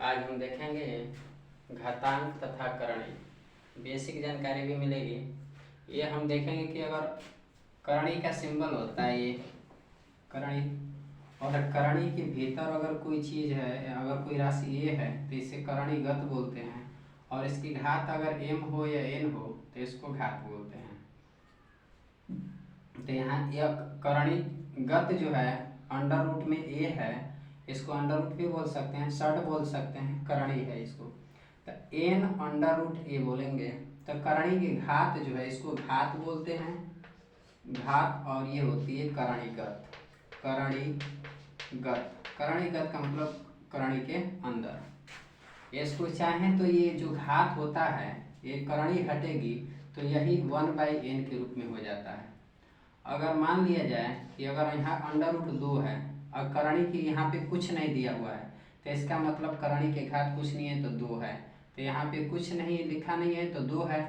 आज हम देखेंगे घातांक तथा करणी। बेसिक जानकारी भी मिलेगी। ये हम देखेंगे कि अगर करणी का सिंबल होता है ये करणी, और करणी के भीतर अगर कोई चीज़ है, अगर कोई राशि ए है तो इसे करणीगत बोलते हैं, और इसकी घात अगर m हो या n हो तो इसको घात बोलते हैं। तो यहाँ यह करणीगत जो है अंडर रूट में a है, इसको अंडर रूट भी बोल सकते हैं, षड बोल सकते हैं, करणी है इसको। तो n अंडर रूट a बोलेंगे। तो करणी की घात जो है इसको घात बोलते हैं, घात, और ये होती है करणीगत। करणीगत का मतलब करणी के अंदर। इसको चाहें तो ये जो घात होता है ये करणी हटेगी तो यही 1/n के रूप में हो जाता है। अगर मान लिया जाए कि अगर यहाँ अंडर रूट 2 है और करणी की यहाँ पे कुछ नहीं दिया हुआ है तो इसका मतलब करणी के घात कुछ नहीं है तो 2 है। तो यहाँ पे कुछ नहीं लिखा नहीं है तो 2 है।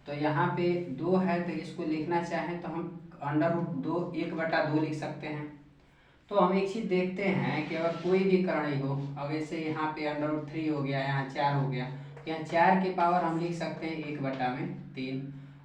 तो यहाँ पे 2 है तो इसको लिखना चाहें तो हम अंडर रूट 2 1/2 लिख सकते हैं। तो हम एक चीज़ देखते हैं कि अगर कोई भी करणी हो, अब जैसे यहाँ पे अंडर रूट 3 हो गया, यहाँ 4 हो गया, यहाँ 4 के पावर हम लिख सकते हैं 1/3।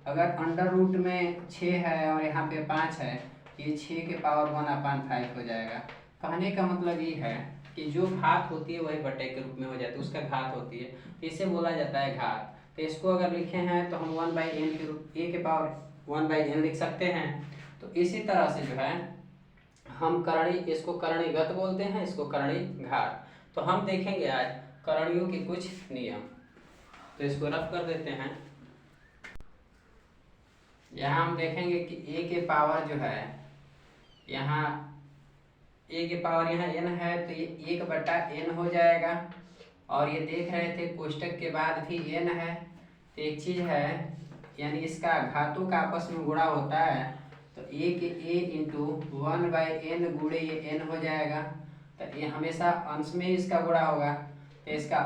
अगर अंडर रूट में 6 है और यहाँ पे 5 है, ये 6 के पावर 1/5 हो जाएगा। कहने का मतलब ये है कि जो घात होती है वही बटे के रूप में हो जाती है, उसका घात होती है, तो इसे बोला जाता है घात। तो इसको अगर लिखे हैं तो हम 1/n के रूप a के पावर 1/n लिख सकते हैं। तो इसी तरह से जो है हम करणी, इसको करणीगत बोलते हैं, इसको करणी घात। तो हम देखेंगे आज करणियों के कुछ नियम। तो इसको रफ कर देते हैं। यहाँ हम देखेंगे कि a के पावर जो है, यहाँ a के पावर यहाँ n है तो ये 1/n हो जाएगा। और ये देख रहे थे कोष्टक के बाद भी n है। तो एक चीज़ है, यानी इसका घातों का आपस में गुणा होता है तो a के a इंटू 1/n गुणे ये n हो जाएगा। तो ये हमेशा अंश में इसका गुणा होगा। तो इसका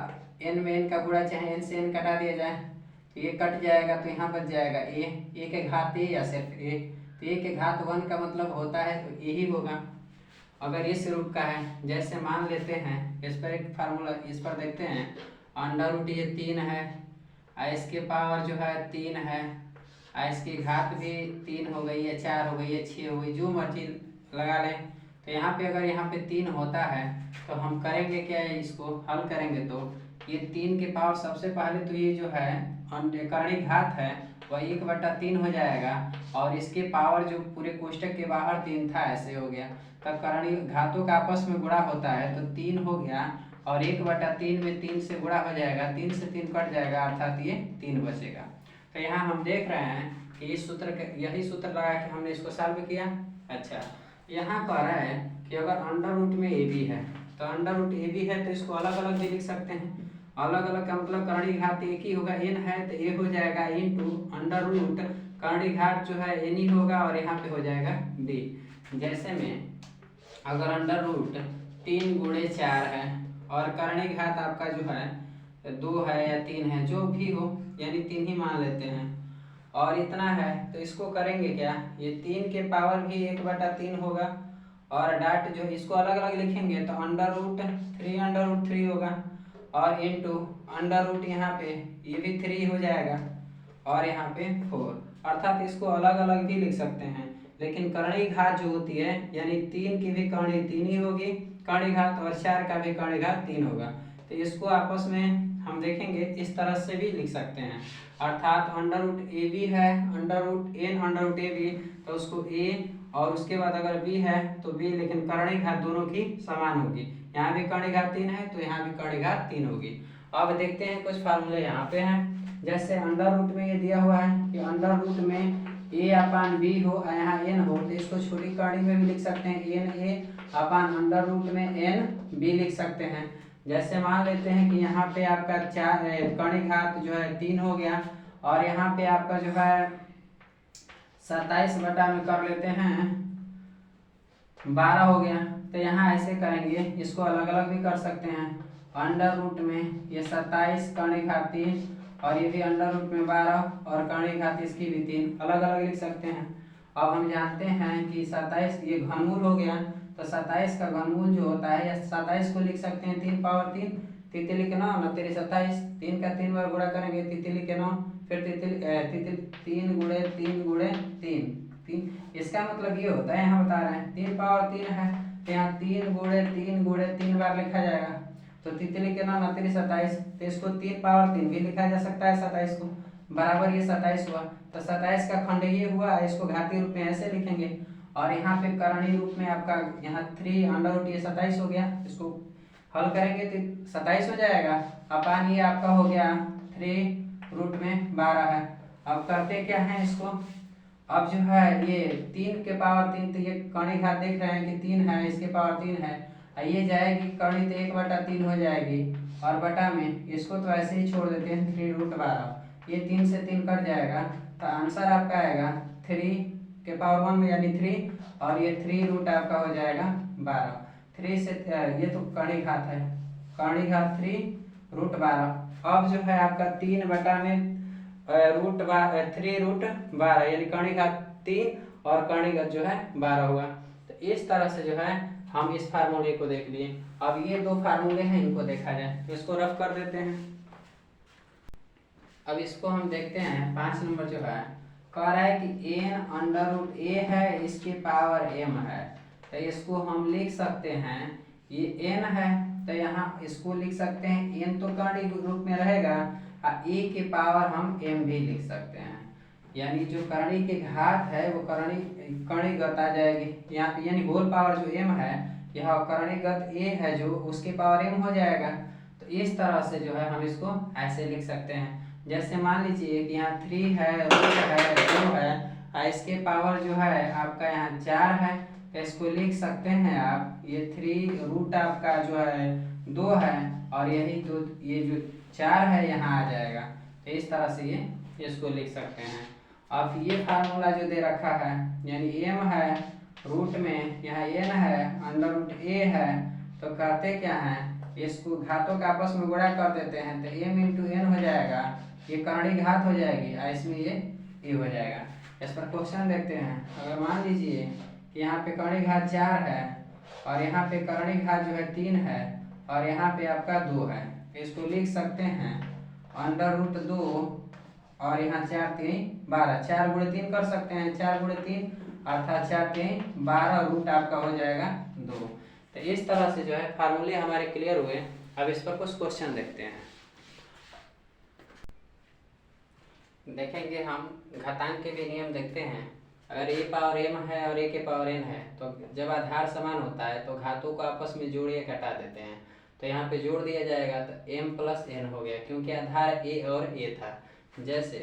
n में n का गुणा, चाहे n से n कटा दिया जाए तो ये कट जाएगा, तो यहाँ बच जाएगा a के घात a या सिर्फ a। तो a के घात 1 का मतलब होता है तो a ही होगा। अगर इस रूप का है, जैसे मान लेते हैं, इस पर एक फार्मूला, इस पर देखते हैं, अंडर रूट ये 3 है, इसके पावर जो है 3 है, इसकी घात भी 3 हो गई है, 4 हो गई है, 6 हो गई, जो मर्जी लगा लें। तो यहाँ पे अगर यहाँ पे 3 होता है तो हम करेंगे क्या है, इसको हल करेंगे तो ये 3 के पावर सबसे पहले तो ये जो है करणी घात है वह 1/3 हो जाएगा, और इसके पावर जो पूरे कोष्टक के बाहर 3 था ऐसे हो गया। तब करणी घातों का आपस में गुणा होता है तो 3 हो गया, और 1/3 में 3 से गुणा हो जाएगा, 3 से 3 कट जाएगा, अर्थात ये 3 बचेगा। तो यहाँ हम देख रहे हैं कि इस सूत्र का यही सूत्र लगा के हमने इसको सॉल्व किया। अच्छा, यहाँ कह रहा है कि अगर अंडर रूट में ए बी है तो अंडर रूट ए बी है तो इसको अलग अलग भी लिख सकते हैं। अलग अलग का मतलब करणी घात एक ही होगा, n है तो a हो जाएगा इंटू अंडर रूट करणी घात जो है n ही होगा, और यहाँ पे हो जाएगा b। जैसे में अगर अंडर रूट 3 गुणे 4 है और करणी घात आपका जो है 2 है या 3 है, जो भी हो, यानी 3 ही मान लेते हैं, और इतना है तो इसको करेंगे क्या, ये 3 के पावर भी 1/3 होगा, और डाट जो इसको अलग अलग लिखेंगे तो अंडर रूट 3 होगा, और इंटू अंडर रूट यहाँ पे ये भी 3 हो जाएगा, और यहाँ पे 4, अर्थात इसको अलग अलग भी लिख सकते हैं। लेकिन करणी घात जो होती है, यानी 3 की भी करणी 3 ही होगी करणी घात, और 4 का भी करणी घात 3 होगा। तो इसको आपस में हम देखेंगे इस तरह से भी लिख सकते हैं, अर्थात अंडर रूट ए बी है, under root n under root A B, तो उसको a, और उसके बाद अगर b है तो b, लेकिन करणी घात दोनों की समान होगी। यहाँ भी करणी घात 3 है तो यहाँ भी करणी घात 3 होगी। अब देखते हैं कुछ फार्मूले यहाँ पे हैं। जैसे अंडर रूट में ये दिया हुआ है कि अंडर रूट में a/b हो, यहाँ n हो, तो इसको छोटी करणी में भी लिख सकते हैं, n/a अंडर रूट में n b लिख सकते हैं। जैसे मान लेते हैं कि यहाँ पे आपका 4 करणी घात जो है 3 हो गया, और यहाँ पे आपका जो है 27 बटा में कर लेते हैं 12 हो गया। तो यहाँ ऐसे करेंगे, इसको अलग अलग भी कर सकते हैं, अंडर रूट में ये 27 करणी घात 3, और ये भी अंडर रूट में 12, और करणी घात इसकी भी 3, अलग अलग लिख सकते हैं। अब हम जानते हैं कि 27 ये घनमूल हो गया, तो 27 का घनमूल जो होता है, या 27 को लिख सकते हैं 3 पावर 3, तितली के 9, 9 तेरी 27, 3 का 3 बार गुणा करेंगे, तितली के 9, फिर तितली 3 गुणे 3 गुणे 3 3। इसका मतलब ये होता है, यहाँ बता रहे हैं 3 पावर 3 है, तो यहाँ 3 गुणे 3 गुणे 3 बार लिखा जाएगा। तो तितली के 9, 9 तेरी 27, तो इसको 3 पावर 3 भी लिखा जा सकता है 27 को, बराबर ये 27 हुआ। तो 27 का खंड ये हुआ, इसको घातीय रूप में ऐसे लिखेंगे। और यहाँ पे करणीय रूप में आपका यहाँ 3 अंडर रूट ये 27 हो गया, इसको हल करेंगे तो 27 हो जाएगा, अपान ये आपका हो गया 3 रूट में 12 है। अब करते क्या है इसको, अब जो है ये 3 के पावर 3, तो ये कणी घात देख रहे हैं कि 3 है, इसके पावर 3 है, ये जाएगी कणी तो 1/3 हो जाएगी, और बटा में इसको तो ऐसे ही छोड़ देते हैं 3 रूट 12, ये 3 से 3 कट जाएगा, तो आंसर आपका आएगा 3 के पावर 1 में यानी 3, और ये 3 रूट आपका हो जाएगा 12। 3 से ये तो कणी घात है, कणी घात 3 रूट 12। अब जो है आपका 3 बटा में रूट 3 रूट 12 यानी कणी घात 3 और कणी घात जो है 12 हुआ। तो इस तरह से जो है हम इस फार्मूले को देख लिए। अब ये दो फार्मूले हैं, इनको देखा जाए, तो इसको रफ कर देते हैं। अब इसको हम देखते हैं, 5 नंबर जो है कह रहा है कि n अंडर रूट a है, इसके पावर m है, तो इसको हम लिख सकते हैं, ये n है तो यहाँ इसको लिख सकते हैं, n तो कणी रूप में रहेगा, a के पावर हम m भी लिख सकते हैं, यानी जो कणी के घात है वो कणीगत आ जाएगी यहाँ पे, यानी होल पावर जो m है, यह कणीगत a है जो उसके पावर m हो जाएगा। तो इस तरह से जो है हम इसको ऐसे लिख सकते हैं। जैसे मान लीजिए कि यहाँ 3 है, रूट है, 2 है, इसके पावर जो है आपका यहाँ 4 है, तो इसको लिख सकते हैं आप, ये 3 रूट आपका जो है 2 है, और यही दो ये जो 4 है यहाँ आ जाएगा। तो इस तरह से ये इसको लिख सकते हैं। अब ये फार्मूला जो दे रखा है, यानी m है, रूट में यहाँ n है, अंडर रूट a है, तो कहते क्या है, इसको घातों का आपस में गुणा कर देते हैं, तो m इंटू n हो जाएगा, ये कर्ण घात हो जाएगी, और इसमें ये a हो जाएगा। इस पर क्वेश्चन देखते हैं। अगर मान लीजिए कि यहाँ पे कर्ण घात 4 है, और यहाँ पे कर्ण घात जो है 3 है, और यहाँ पे आपका 2 है, तो इसको लिख सकते हैं अंडर रूट 2, और यहाँ 4 3 12, 4 गुणे 3 कर सकते हैं, 4 गुणे 3 अर्थात 4 3 12, रूट आपका हो जाएगा 2। तो इस तरह से जो है फार्मूले हमारे क्लियर हुए। अब इस पर कुछ क्वेश्चन देखते हैं। देखेंगे हम घातांक के भी नियम देखते हैं। अगर a पावर m है और a के पावर n है, तो जब आधार समान होता है तो घातों को आपस में जोड़िए घटा देते हैं, तो यहाँ पे जोड़ दिया जाएगा, तो m प्लस n हो गया, क्योंकि आधार a और a था। जैसे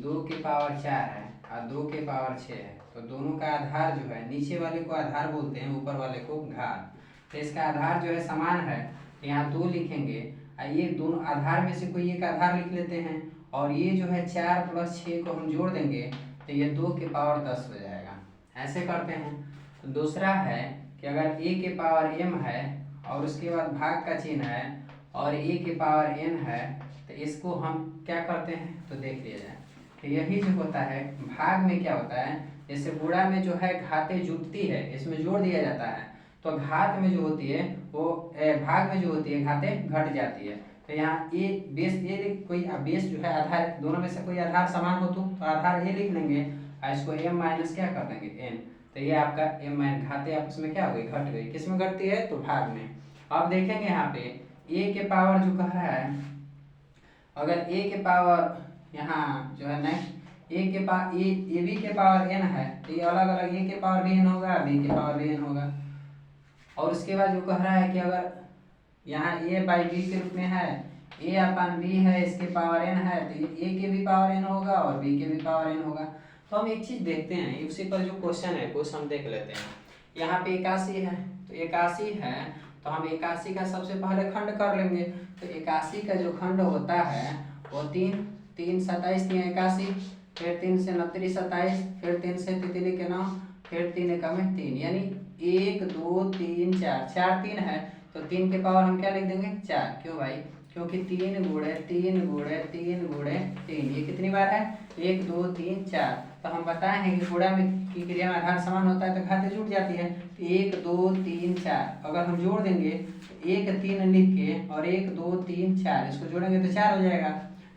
2 की पावर 4 है और 2 के पावर 6 है, तो दोनों का आधार जो है, नीचे वाले को आधार बोलते हैं, ऊपर वाले को घात, तो इसका आधार जो है समान है, यहाँ 2 लिखेंगे, और ये दोनों आधार में से कोई एक आधार लिख लेते हैं, और ये जो है 4 प्लस 6 को हम जोड़ देंगे, तो ये 2 के पावर 10 हो जाएगा। ऐसे करते हैं। तो दूसरा है कि अगर a के पावर m है और उसके बाद भाग का चिन्ह है, और a के पावर n है, तो इसको हम क्या करते हैं, तो देख लिया जाए। तो यही जो होता है, भाग में क्या होता है, जैसे गुणा में जो है घातें जुटती है, इसमें जोड़ दिया जाता है, तो घात में जो होती है वो भाग में जो होती है घातें घट जाती है। तो यहाँ ए बेस ए कोई बेस जो है आधार, दोनों में से कोई आधार समान हो तो आधार ए लिख लेंगे, और इसको m माइनस क्या कर देंगे n, तो ये आपका m माइनस घातें आपस में क्या हो गई, घट गई। किस में घटती है, तो भाग में। अब देखेंगे यहाँ पे a के पावर जो कह रहा है, अगर a के पावर यहाँ जो है नेक्स्ट a के पावर ए बी के पावर n है, तो ये अलग अलग a के पावर भी n होगा, b के पावर भी n होगा। और उसके बाद जो कह रहा है कि अगर यहाँ a बाई बी के रूप में है, a अपन b है, इसके पावर n है, तो ये a के भी पावर n होगा और b के भी पावर n होगा। तो हम एक चीज देखते हैं, उसी पर जो क्वेश्चन है कुछ हम देख लेते हैं। यहाँ पे 81 है, तो 81 है, तो हम 81 का सबसे पहले खंड कर लेंगे। तो 81 का जो खंड होता है वो 3 3 27 3 81, फिर 3 से 29 27, फिर 3 से तितली के 9, फिर 3 एकम 3, यानी 1 2 3 4 4 3 है, तो 3 के पावर हम क्या लिख देंगे 4। क्यों भाई, क्योंकि 3 गुणे 3 गुणे 3 गुणे 3, ये कितनी बार है, 1 2 3 4, तो हम बताए हैं कि गुणा में की क्रिया में आधार समान होता है तो घातें जुड़ जाती है। तो 1 2 3 4 अगर हम जोड़ देंगे तो 1 3 लिख के और 1 2 3 4 इसको जोड़ेंगे तो 4 हो जाएगा।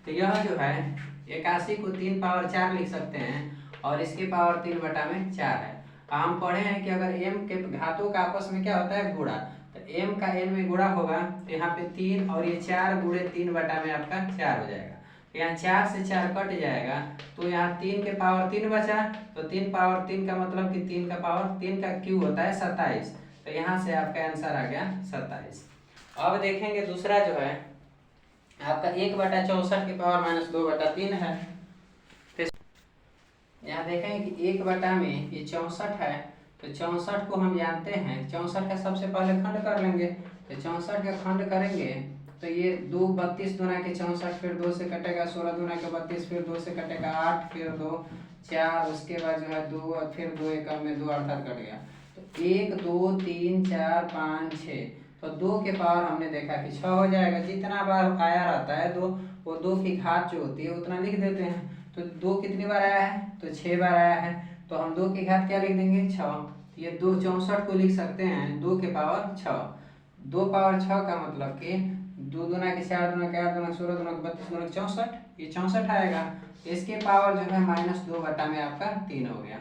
तो यह जो है 81 को 3 पावर 4 लिख सकते हैं और इसके पावर 3/4 है। हम पढ़े हैं कि अगर m के घातों का आपस में क्या होता है गुणा, तो m का n में गुणा होगा तो यहाँ पे 3 और ये 4 गुणे 3 बटा में आपका 4 हो जाएगा। तो यहाँ 4 से 4 कट जाएगा तो यहाँ 3 के पावर 3 बचा, तो 3 पावर 3 का मतलब कि 3 का पावर 3 का क्यूब होता है 27। तो यहाँ से आपका आंसर आ गया 27। अब देखेंगे दूसरा जो है आपका 1/64 के पावर -2/3 है। यहाँ देखेंगे कि 1 में ये 64 है, तो 64 को हम जानते हैं 64 का सबसे पहले खंड कर लेंगे। तो 64 का खंड करेंगे तो ये 2 32 दूना के 64, फिर 2 से कटेगा 16 दूना के 32, फिर 2 से कटेगा 8, फिर 2 4, उसके बाद जो है 2 और फिर 2 एकम में 2 अर्थात कट गया। तो 1 2 3 4 5 6, तो 2 के पावर हमने देखा कि 6 हो जाएगा। जितना बार आया रहता है 2, वो 2 की घात जो होती है उतना लिख देते हैं। तो 2 कितनी बार आया है, तो 6 बार आया है, तो हम 2 की घात क्या लिख देंगे 6। ये 2 64 को लिख सकते हैं 2 के पावर 6। 2 पावर 6 का मतलब कि 2 दूना के 4 दूना के 8 दूना के 16 दूना के 32 दूना के 64, ये 64 आएगा। इसके पावर जो है -2 में आपका 3 हो गया।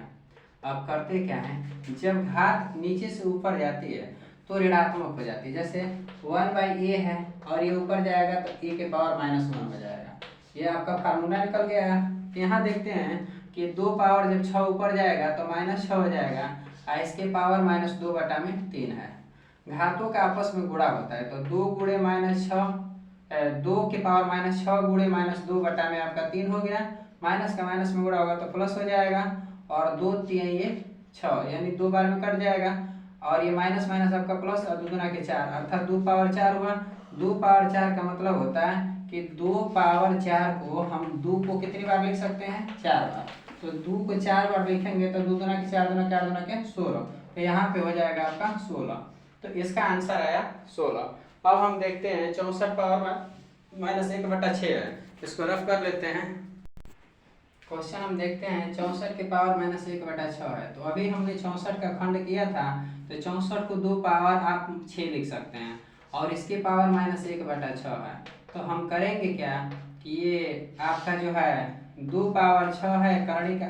अब करते क्या है, जब घात नीचे से ऊपर जाती है तो ऋणात्मक हो जाती है। जैसे 1/a है और ये ऊपर जाएगा तो a के पावर -1 हो जाएगा। ये आपका फार्मूला निकल गया है। यहाँ देखते हैं कि 2 पावर जब 6 ऊपर जाएगा तो -6 हो जाएगा और इसके पावर -2/3 है। घातों का आपस में गुणा होता है तो 2 गुणे -6, 2 के पावर -6 गुणे -2 में आपका 3 हो गया। माइनस का माइनस में गुणा होगा तो प्लस हो जाएगा और 2 3 ये 6 यानी 2 बार में कट जाएगा और ये माइनस माइनस आपका प्लस और 2 दूना के 4 अर्थात 2 पावर 4 हुआ। 2 पावर 4 का मतलब होता है कि 2 पावर 4 को हम 2 को कितनी बार लिख सकते हैं 4 बार। तो 2 को 4 बार लिखेंगे तो 2 दूना के 4 दूना 4 दूना के 16, तो यहाँ पे हो जाएगा आपका 16। तो इसका आंसर आया 16। अब हम देखते हैं 64 पावर -1/6 है, इसको रफ कर लेते हैं। क्वेश्चन हम देखते हैं 64 के पावर -1/6 है। तो अभी हमने 64 का खंड किया था तो 64 को 2 पावर आप 6 लिख सकते हैं और इसके पावर -1/6 है। तो हम करेंगे क्या कि ये आपका जो है 2 पावर 6 है, करणी का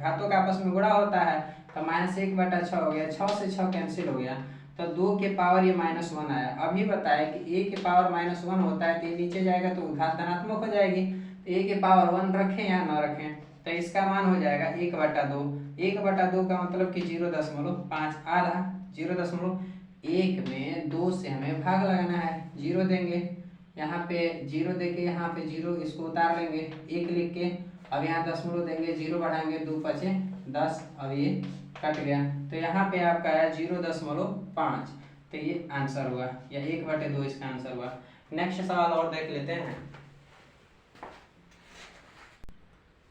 घातों का आपस में गुणा होता है तो -1/6 हो गया। 6 से 6 कैंसिल हो गया तो 2 के पावर ये -1 आया। अभी बताए कि a के पावर -1 होता है तो ये नीचे जाएगा तो घात धनात्मक हो जाएगी। तो a के पावर 1 रखें या न रखें तो इसका मान हो जाएगा 1/2। 1/2 का मतलब कि 0.5 आधा 0.1 में 2 से हमें भाग लगाना है। 0 देंगे यहाँ पे 0 देके यहाँ पे 0 इसको उतार लेंगे 1 लिख के। अब यहाँ दशमलव देंगे 0 बढ़ाएंगे 2 5 10, अब ये कट गया तो यहाँ पे आपका आया 0.5। तो ये आंसर हुआ या 1/2 इसका आंसर हुआ। नेक्स्ट सवाल और देख लेते हैं।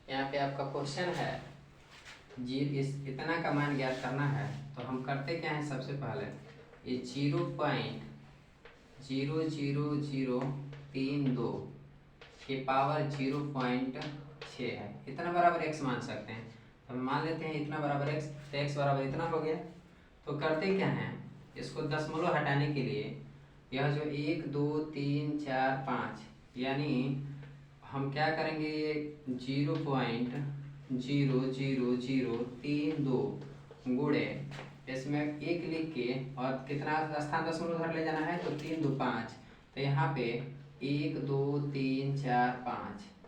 यहाँ पे आपका क्वेश्चन है जी इतना का मान ज्ञात करना है। तो हम करते क्या है, सबसे पहले ये 0.00032 के पावर 0.6 है, इतना बराबर x मान सकते हैं। तो हम मान लेते हैं इतना बराबर x, तो x बराबर इतना हो गया। तो करते क्या है, इसको दशमलव हटाने के लिए यह जो 1 2 3 4 5 यानी हम क्या करेंगे, ये 0.00032 गुणे इसमें 1 लिख के और कितना स्थान दशमलव उधर ले जाना है तो 3 2 5। तो यहाँ पे 1 2 3 4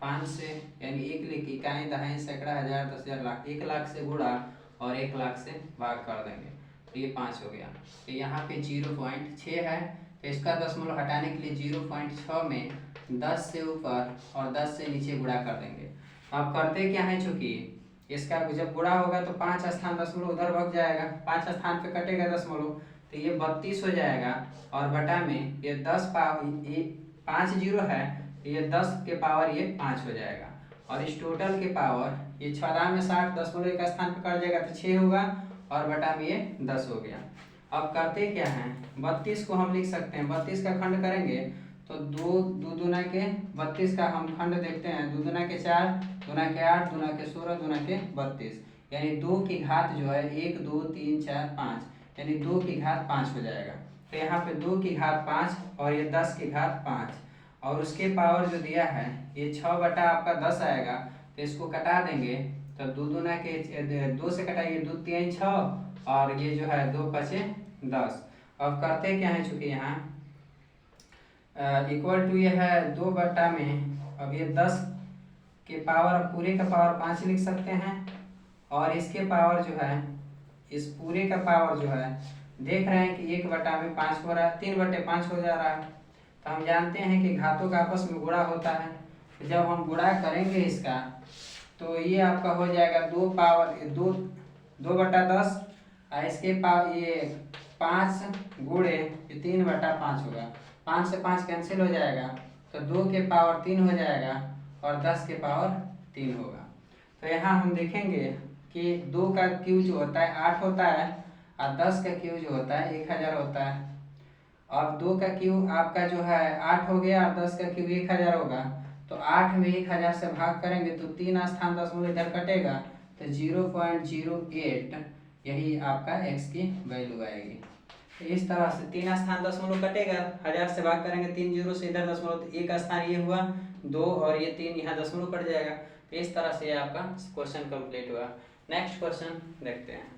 5 से यानी 1 लिख के इकाई दहाई सैकड़ा हजार 10,000 लाख 1 लाख से गुणा और 1 लाख से भाग कर देंगे तो ये 5 हो गया। तो यहाँ पे 0.6 है तो इसका दशमलव हटाने के लिए 0.6 में 10 से ऊपर और 10 से नीचे गुणा कर देंगे। अब करते क्या है, चूंकि इसका जब गुणा होगा तो 5 स्थान दशमलव उधर भाग जाएगा, 5 स्थान पे कटेगा दशमलव तो ये 32 हो जाएगा और बटा में ये 10 पावर ये 5 0 है तो ये 10 के पावर ये 5 हो जाएगा और इस टोटल के पावर ये 6 में 60 दशमलव एक स्थान पे कट जाएगा तो 6 होगा और बटा में ये 10 हो गया। अब करते क्या है, 32 को हम लिख सकते हैं, 32 का खंड करेंगे तो 2 दूना के 32 का हम खंड देखते हैं। 2 दूना के 4, दूना के 8, दूना के 16, दूना के 32, यानी 2 की घात जो है 1 2 3 4 5, यानी 2 की घात 5 हो जाएगा। तो यहाँ पे 2 की घात 5 और ये 10 की घात 5, और उसके पावर जो दिया है ये 6 बटा आपका 10 आएगा। तो इसको कटा देंगे, तो 2 दूना के 2 से कटाइए, 2 3 6, और ये जो है 2 5 10। अब करते क्या है, चूंकि यहाँ इक्वल टू ये है 2 बटा में, अब ये 10 के पावर, पूरे का पावर 5 लिख सकते हैं, और इसके पावर जो है, इस पूरे का पावर जो है, देख रहे हैं कि 1 बटा में 5 हो रहा है, 3 बटे 5 हो जा रहा है। तो हम जानते हैं कि घातों का आपस में गुणा होता है। तो जब हम गुणा करेंगे इसका, तो ये आपका हो जाएगा 2 पावर 2 बटा 10, और इसके पावर ये 5 गुणे 3 बटा 5 होगा। 5 से 5 कैंसिल हो जाएगा, तो 2 के पावर 3 हो जाएगा, और 10 के पावर 3 होगा। तो यहाँ हम देखेंगे कि 2 का क्यू जो होता है 8 होता है, और 10 का क्यू जो होता है 1000 होता है। अब 2 का क्यू आपका जो है 8 हो गया, और 10 का क्यू 1000 होगा। तो 8 में 1000 से भाग करेंगे तो 3 स्थान दशमलव इधर कटेगा, तो 0.08 यही आपका x की वैल्यू आएगी। तो इस तरह से 3 स्थान दशमलव कटेगा, 1000 से भाग करेंगे, 3 जीरो से इधर दशमलव, तो 1 स्थान ये हुआ 2, और ये 3 यहाँ दशमलव कट जाएगा। तो इस तरह से आपका क्वेश्चन कंप्लीट हुआ। नेक्स्ट क्वेश्चन देखते हैं।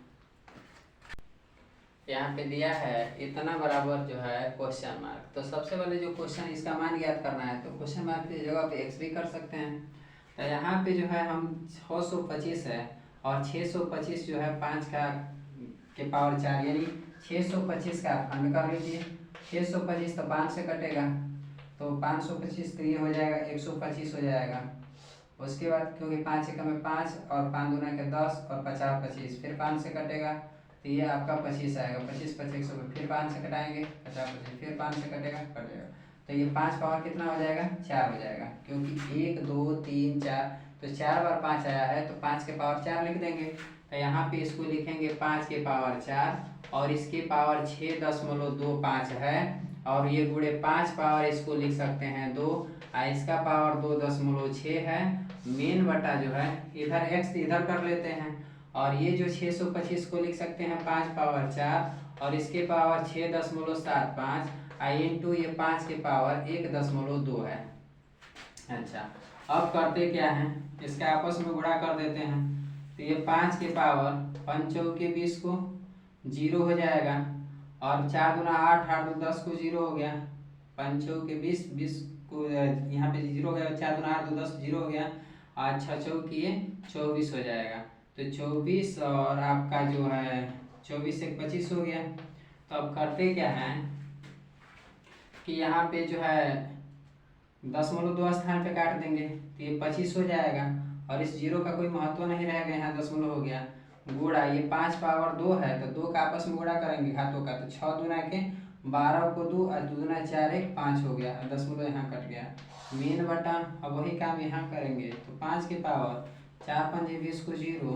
यहाँ पे दिया है इतना बराबर जो है क्वेश्चन मार्क। तो सबसे पहले जो क्वेश्चन इसका मान ज्ञात करना है, तो क्वेश्चन मार्क की जगह पे x भी कर सकते हैं। तो यहाँ पे जो है हम 625 है, और 625 जो है 5 का के पावर 4, यानी 625 का खंड कर लीजिए। 625 तो 5 से कटेगा, तो 525 तो ये हो जाएगा 125 हो जाएगा। उसके बाद क्योंकि 5 एकम में 5, और 5 दूना के 10, और 50 25, फिर 5 से कटेगा, तो ये आपका 25 आएगा। 25 25 100, फिर 5 से कटाएंगे 50 25, फिर 5 से कटेगा, कट जाएगा। तो ये 5 पावर कितना हो जाएगा, 4 हो जाएगा, क्योंकि 1 2 3 4, तो 4 बार 5 आया है, तो 5 के पावर 4 लिख देंगे। तो यहाँ पे इसको लिखेंगे 5 के पावर 4, और इसके पावर 6.25 है, और ये गुणे 5 पावर इसको लिख सकते हैं 2, और इसका पावर 2.6 है। मेन बटा जो है इधर x इधर कर लेते हैं, और ये जो 625 को लिख सकते हैं 5 पावर 4, और इसके पावर 6.75, इंटू ये 5 के पावर 1.2 है। अच्छा, अब करते क्या है, इसका आपस में गुणा कर देते हैं। तो ये 5 के पावर 5 चौके 20 को 0 हो जाएगा, और 4 दूना 8, 8 दूना 10 को 0 हो गया। 5 चौके 20, 20 को यहाँ पे 0 हो गया, 4 दूना 8 2 10 0 हो गया, और 6 चौके 24 हो जाएगा। तो 24 और आपका जो है 24 से 25 हो गया। तो अब करते क्या है कि यहाँ पे जो है 0.2 स्थान पे काट देंगे, तो ये 25 हो जाएगा, और इस 0 का कोई महत्व नहीं रहेगा, यहाँ दशमलव हो गया। गुणा ये 5 पावर 2 है, तो 2 का आपस में गुणा करेंगे घातों का, तो 6 दूना के 12 को 2, और 2 दूना 4 1 5 हो गया, दशमलव यहाँ कट गया। मेन बटा, अब वही काम यहाँ करेंगे, तो 5 के पावर 4 5 20 को 0,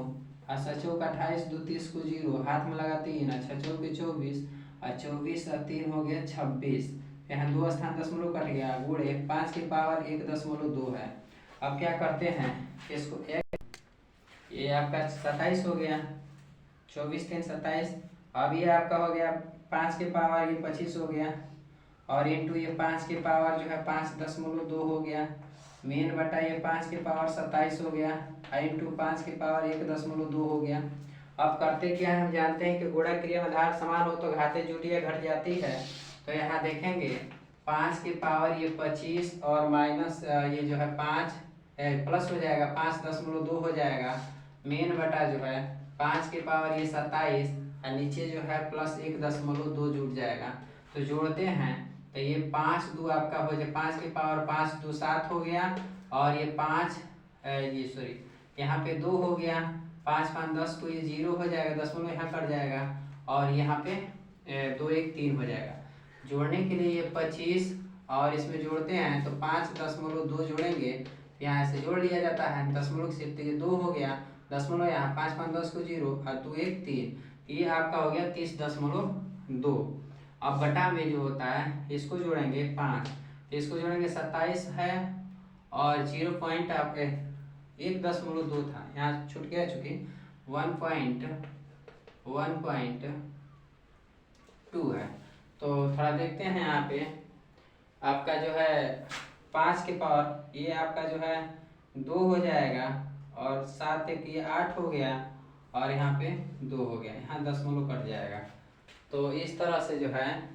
और 6 चौक 28 2 30 को 0, हाथ में लगा 3, और 6 चौक 24, और 24 और 3 हो गया 26, यहाँ 2 स्थान दशमलव कट गया, गुणे 5 की पावर 1.2 है। अब क्या करते हैं इसको, ये आपका 27 हो गया, 24 3 27। अब ये आपका हो गया 5 के पावर ये 25 हो गया, और इंटू ये 5 के पावर जो है 5.2 हो गया। मेन बटा ये 5 के पावर 27 हो गया, इंटू 5 के पावर 1.2 हो गया। अब करते क्या है, हम जानते हैं कि गुणा क्रिया में आधार समान हो तो घाते जुटी या घट जाती है। तो यहाँ देखेंगे 5 के पावर ये 25, और माइनस ये जो है 5 प्लस हो जाएगा, 5.2 हो जाएगा। मेन बटा जो है 5 के पावर ये 27, और नीचे जो है प्लस 1.2 जुड़ जाएगा। तो जोड़ते हैं, तो ये 5 2 आपका हो जाए, 5 के पावर 5 2 7 हो गया, और ये 5 ये सॉरी यहाँ पे 2 हो गया, 5 5 10 को ये 0 हो जाएगा, दशमलव यहाँ कट जाएगा, और यहाँ पे 2 1 3 हो जाएगा। जोड़ने के लिए ये 25 और इसमें जोड़ते हैं, तो 5.2 जोड़ेंगे, यहाँ से जोड़ लिया जाता है, दशमलव से 2 हो गया, दशमलव यहाँ 5 5 10 को 0, और 2 1 3, ये आपका हो गया 30.2। अब बटा में जो होता है इसको जोड़ेंगे 5, तो इसको जोड़ेंगे 27 है और 0 पॉइंट आपके 1.2 था, यहाँ छूट गया चूंकि 1.2 है। तो थोड़ा देखते हैं यहाँ पे आपका जो है 5 के पावर ये आपका जो है 2 हो जाएगा और 7 एक ये 8 हो गया और यहाँ पे 2 हो गया, यहाँ 10 कट जाएगा। तो इस तरह से जो है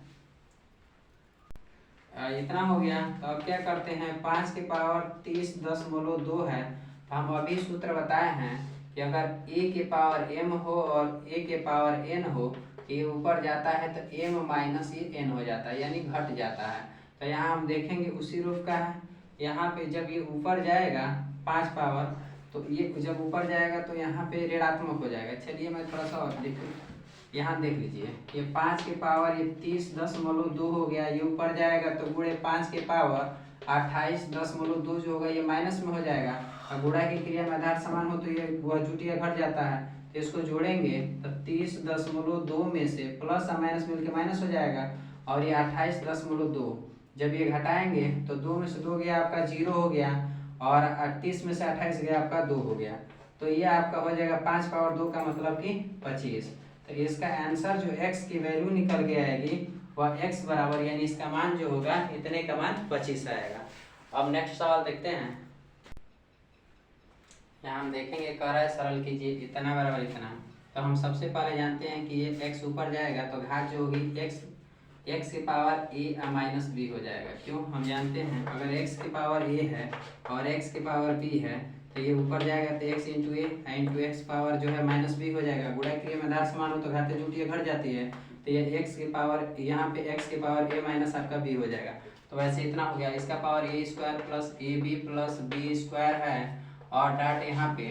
इतना हो गया। तो अब क्या करते हैं 5 के पावर 30.2 है, तो हम अभी सूत्र बताए हैं कि अगर a के पावर m हो और a के पावर n हो, ये ऊपर जाता है तो m माइनस ये n हो जाता है, यानी घट जाता है। तो यहाँ हम देखेंगे उसी रूप का है। यहाँ पे जब ये ऊपर जाएगा 5 पावर, तो ये जब ऊपर जाएगा तो यहाँ पे ऋणात्मक हो जाएगा। चलिए मैं थोड़ा सा और देखूँ, यहाँ देख लीजिए ये 5 के पावर ये 30.2 हो गया, ये ऊपर जाएगा तो गुणे 5 के पावर 28.2 जो होगा ये माइनस में हो जाएगा। और गुणा की क्रिया में आधार समान हो तो ये वह जुटिया घट जाता है, तो इसको जोड़ेंगे तो 30.2 में से प्लस और माइनस मिलकर माइनस हो जाएगा और ये 28.2 जब ये घटाएंगे तो 2 में से 2 गया आपका 0 हो गया और 30 में से 28 गया आपका 2 हो गया। तो ये आपका हो जाएगा 5 पावर 2 का मतलब कि 25। तो इसका आंसर जो x की वैल्यू निकल के आएगी वह x बराबर यानी इसका मान जो होगा इतने का मान 25 आएगा। अब नेक्स्ट सवाल देखते हैं। यहाँ हम देखेंगे कह रहा है सरल कीजिए इतना बराबर इतना। तो हम सबसे पहले जानते हैं कि ये x ऊपर जाएगा तो घात जो होगी x की पावर a माइनस b हो जाएगा। क्यों, हम जानते हैं अगर x की पावर a है और x की पावर b है तो ये ऊपर जाएगा तो x इंटू ए इंटू एक्स पावर जो है माइनस b हो जाएगा। गुणा क्रिया में आधार समान हो तो घाते जुटिया घट जाती है, तो ये x की पावर यहाँ पे x की पावर a माइनस आपका b हो जाएगा। तो वैसे इतना हो गया, इसका power a square plus A B plus B square है और डॉट यहाँ पे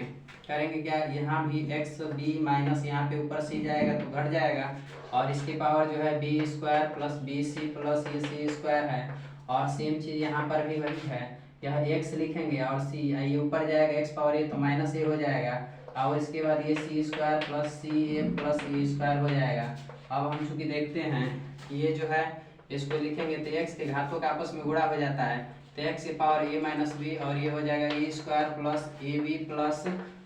करेंगे क्या, यहाँ भी एक्स बी माइनस यहाँ पे ऊपर सी जाएगा तो घट जाएगा और इसके पावर जो है B square plus B C plus ये सी स्क्वायर है और सेम चीज़ यहाँ पर भी वही है, यह एक्स लिखेंगे और सी ये ऊपर जाएगा एक्स पावर ए तो माइनस ए हो जाएगा और इसके बाद ये C square plus C A plus A square हो जाएगा। अब हम चूँकि देखते हैं कि ये जो है इसको लिखेंगे तो एक्स के घातों का आपस में गुणा हो जाता है, तो एक्स की पावर ए माइनस बी और ये हो जाएगा A square plus A B plus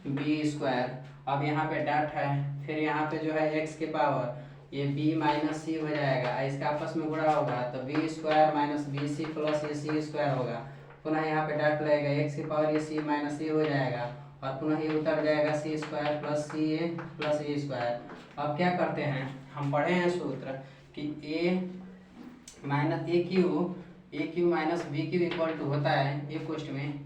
B square. अब यहाँ पे डॉट है, फिर यहाँ पे जो है एक्स के पावर ये b माइनस सी हो जाएगा, इसका आपस में गुणा होगा तो B square minus B C plus ये सी स्क्वायर होगा। पुनः यहाँ पे डॉट लगेगा एक्स की पावर ये सी माइनस सी हो जाएगा और पुनः ये उतर जाएगा C square plus C A plus A square. अब क्या करते हैं, हम पढ़े हैं सूत्र कि A minus A Q minus B Q equal to होता है एक क्वेश्चन में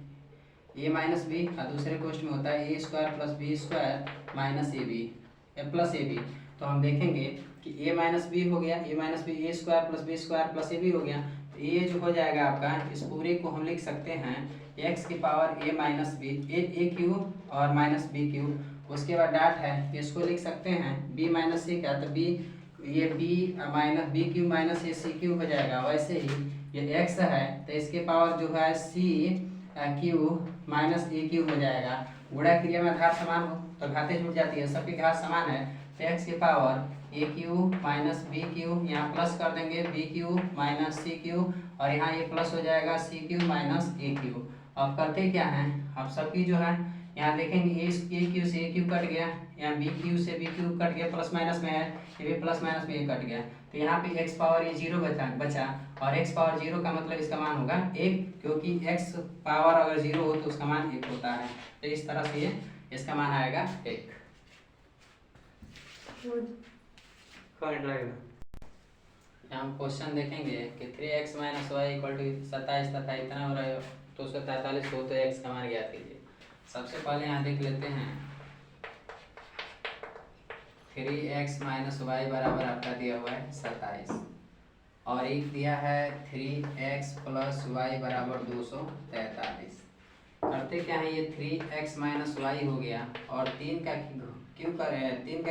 ए माइनस बी और दूसरे क्वेश्चन में होता है A square plus B square minus A B plus A B. तो हम देखेंगे कि ए माइनस बी हो गया, A minus B A square plus B square plus A B हो गया, तो ये जो हो जाएगा आपका इस पूरे को हम लिख सकते हैं एक्स की पावर ए माइनस बी ए क्यू और माइनस बी क्यू। उसके बाद डाट है इसको लिख सकते हैं बी माइनस सी का, तो बी ये B minus B Q minus ये सी क्यू हो जाएगा। वैसे ही ये एक्स है तो इसके पावर जो है सी क्यू माइनस ए क्यू हो जाएगा। गुणा क्रिया में घात समान हो तो घाते जुड़ जाती है, सबकी घात समान है तो एक्स की power A Q minus B Q, यहाँ प्लस कर देंगे B Q minus C Q और यहाँ ये प्लस हो जाएगा C Q minus A Q. अब करते क्या है, अब सबकी जो है यहाँ देखेंगे ए क्यू से ए क्यू कट गया, यहाँ बी क्यू से बी क्यू कट गया, प्लस माइनस में है ये भी प्लस माइनस में ये कट गया, तो यहाँ पे एक्स पावर ये 0 बचा और एक्स पावर 0 का मतलब इसका मान होगा 1, क्योंकि एक्स पावर अगर 0 हो तो उसका मान 1 होता है। तो इस तरह से ये इसका मान आएगा 1। हम क्वेश्चन देखेंगे कि 3x minus Y equal to 27 तथा इतना हो रहा है 243 हो तो x का मान ज्ञात कीजिए। सबसे पहले यहाँ देख लेते हैं 3x माइनस वाई बराबर आपका दिया हुआ है 27 और एक दिया है 3x प्लस वाई बराबर 243। करते क्या है ये 3x माइनस वाई हो गया और 3 का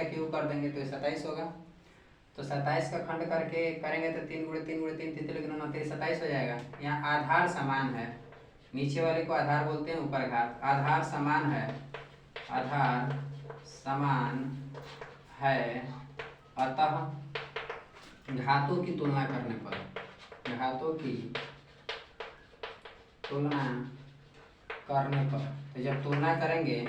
क्यू कर देंगे तो 27 होगा। तो 27 का खंड करके करेंगे तो 3 गुणे 3 गुणे 3 3 गुना 9 27 हो जाएगा। यहाँ आधार समान है, नीचे वाले को आधार बोलते हैं, ऊपर घात। आधार समान है, आधार समान है, अतः घातों की तुलना करने पर घातों की तुलना करने पर, तो जब तुलना करेंगे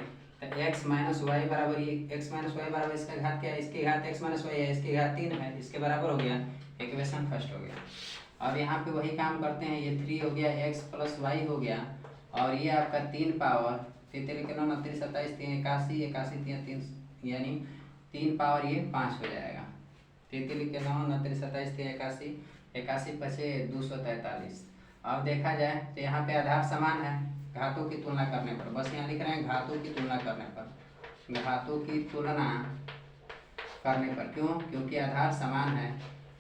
तो x माइनस वाई बराबर ये x माइनस वाई बराबर इसका घात क्या है, इसकी घात x माइनस वाई है, इसकी घात 3 है, इसके बराबर हो गया, इक्वेशन फर्स्ट हो गया। अब यहाँ पे वही काम करते हैं, ये 3 हो गया, x प्लस वाई हो गया, और ये आपका 3 पावर 3 के 9 29 27 3 81 81 3 यानी 3 पावर ये 5 हो जाएगा। 3 के 9 29 27 3 81 81 पचे 243। अब देखा जाए तो यहाँ पे आधार समान है, घातों की तुलना करने पर, बस यहाँ लिख रहे हैं घातों की तुलना करने पर, घातों की तुलना करने पर, क्यों, क्योंकि आधार समान है।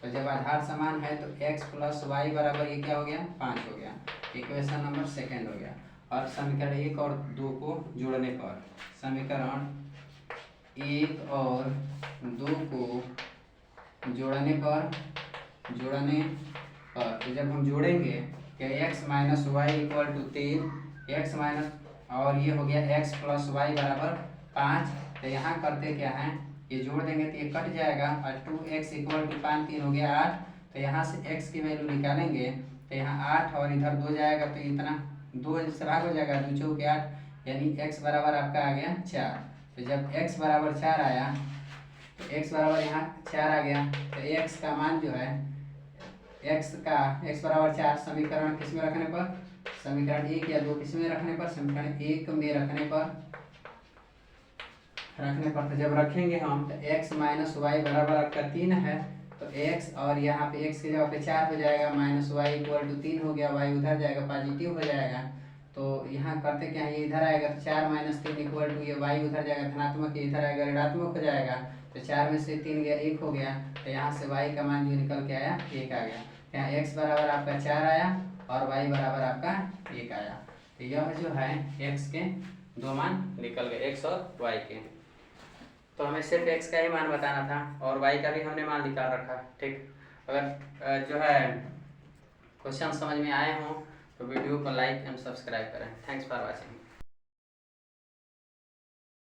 तो जब आधार समान है तो x प्लस वाई बराबर ये क्या हो गया, 5 हो गया, इक्वेशन नंबर सेकेंड हो गया। और समीकरण 1 और 2 को जोड़ने पर, समीकरण 1 और 2 को जोड़ने पर तो जब हम जोड़ेंगे कि x minus Y equal to 3, X minus और ये हो गया x प्लस वाई बराबर 5, तो यहाँ करते क्या है, ये जोड़ देंगे तो ये कट जाएगा, और 2x इक्वल टू 5 3 हो गया 8, तो यहाँ से x की वैल्यू निकालेंगे तो यहाँ 8 और इधर 2 जाएगा, तो इतना 2 से भाग हो जाएगा, 2 चौके 8, यानी x बराबर आपका आ गया 4। तो जब x बराबर 4 आया तो x बराबर यहाँ 4 आ गया, तो x का मान जो है x बराबर 4 समीकरण किस में रखने पर, समीकरण 1 या 2 किस में रखने पर, समीकरण 1 में रखने पर तो जब रखेंगे हम तो x माइनस वाई बराबर आपका 3 है, तो x और यहाँ पे x की जगह पे 4 हो जाएगा, माइनस वाई इक्वल टू 3 हो गया, y उधर जाएगा पॉजिटिव हो जाएगा, तो यहाँ करते क्या है, ये इधर आएगा तो 4 माइनस 3 इक्वल टू ये y उधर जाएगा धनात्मक, ये इधर आएगा ऋणात्मक हो जाएगा, तो 4 में से 3 गया 1 हो गया, तो यहाँ से y का मान जो निकल के आया 1 आ गया। यहाँ x बराबर आपका 4 आया और y बराबर आपका 1 आया। तो यह जो है x के दो मान निकल गए, x और y के। तो हमें सिर्फ x का ही मान बताना था और y का भी हमने मान निकाल रखा। ठीक, अगर जो है क्वेश्चन समझ में आए हों तो वीडियो को लाइक एंड सब्सक्राइब करें। Thanks for watching.